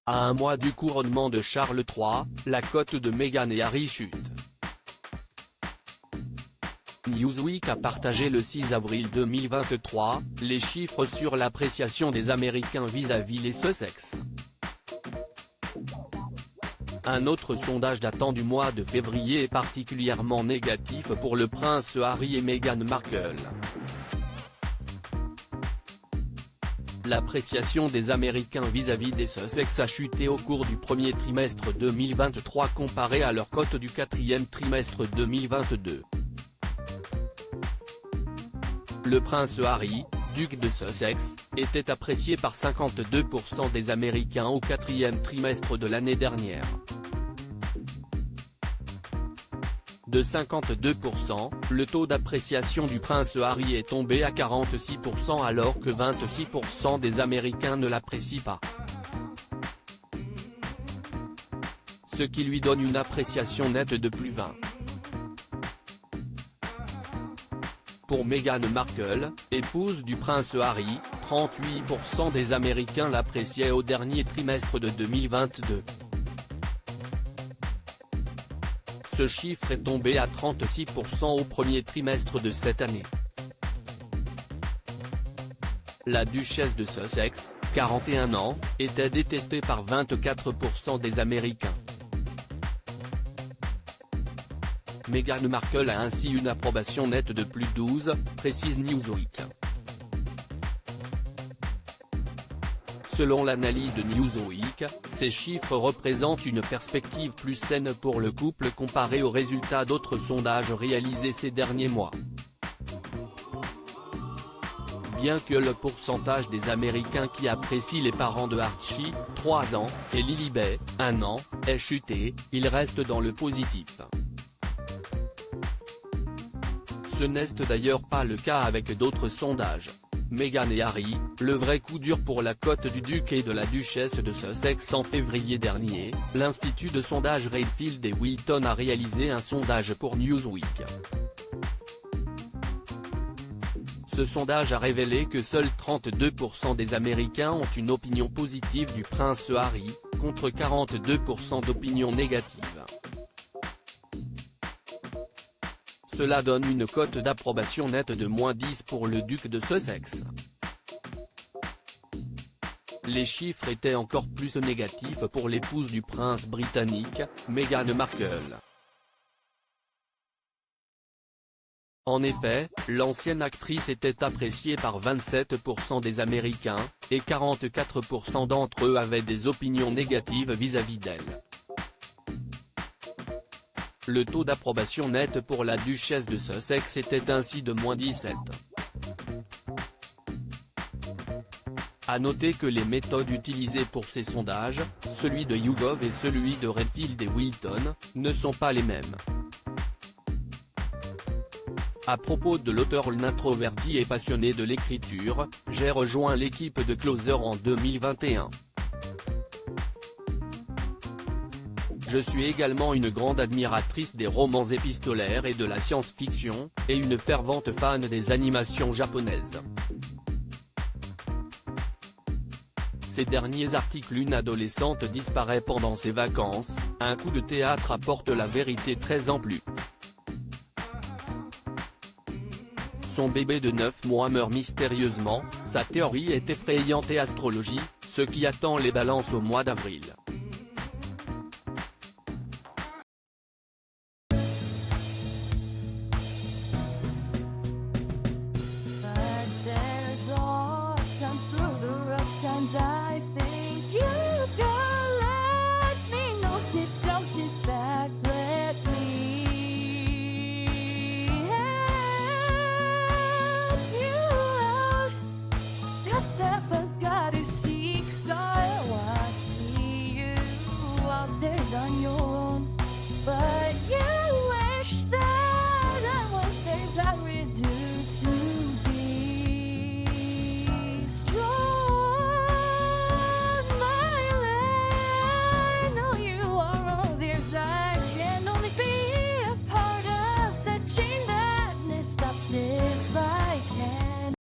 À un mois du couronnement de Charles III, la cote de Meghan et Harry chute. Newsweek a partagé le 6 avril 2023, les chiffres sur l'appréciation des Américains vis-à-vis les Sussex. Un autre sondage datant du mois de février est particulièrement négatif pour le prince Harry et Meghan Markle. L'appréciation des Américains vis-à-vis des Sussex a chuté au cours du premier trimestre 2023 comparé à leur cote du quatrième trimestre 2022. Le prince Harry, duc de Sussex, était apprécié par 52% des Américains au quatrième trimestre de l'année dernière. De 52%, le taux d'appréciation du prince Harry est tombé à 46% alors que 26% des Américains ne l'apprécient pas. Ce qui lui donne une appréciation nette de plus 20. Pour Meghan Markle, épouse du prince Harry, 38% des Américains l'appréciaient au dernier trimestre de 2022. Ce chiffre est tombé à 36% au premier trimestre de cette année. La duchesse de Sussex, 41 ans, était détestée par 24% des Américains. Meghan Markle a ainsi une approbation nette de plus 12, précise Newsweek. Selon l'analyse de Newsweek, ces chiffres représentent une perspective plus saine pour le couple comparé aux résultats d'autres sondages réalisés ces derniers mois. Bien que le pourcentage des Américains qui apprécient les parents de Archie, 3 ans, et Lilibet, 1 an, ait chuté, il reste dans le positif. Ce n'est d'ailleurs pas le cas avec d'autres sondages. Meghan et Harry, le vrai coup dur pour la cote du duc et de la duchesse de Sussex. En février dernier, l'institut de sondage Redfield et Wilton a réalisé un sondage pour Newsweek. Ce sondage a révélé que seuls 32% des Américains ont une opinion positive du prince Harry, contre 42% d'opinions négatives. Cela donne une cote d'approbation nette de -10 pour le duc de Sussex. Les chiffres étaient encore plus négatifs pour l'épouse du prince britannique, Meghan Markle. En effet, l'ancienne actrice était appréciée par 27% des Américains, et 44% d'entre eux avaient des opinions négatives vis-à-vis d'elle. Le taux d'approbation nette pour la duchesse de Sussex était ainsi de -17. À noter que les méthodes utilisées pour ces sondages, celui de YouGov et celui de Redfield et Wilton, ne sont pas les mêmes. À propos de l'auteur introverti et passionné de l'écriture, j'ai rejoint l'équipe de Closer en 2021. Je suis également une grande admiratrice des romans épistolaires et de la science-fiction, et une fervente fan des animations japonaises. Ces derniers articles. Une adolescente disparaît pendant ses vacances, un coup de théâtre apporte la vérité très amplue. Son bébé de 9 mois meurt mystérieusement, sa théorie est effrayante et astrologie, ce qui attend les balances au mois d'avril.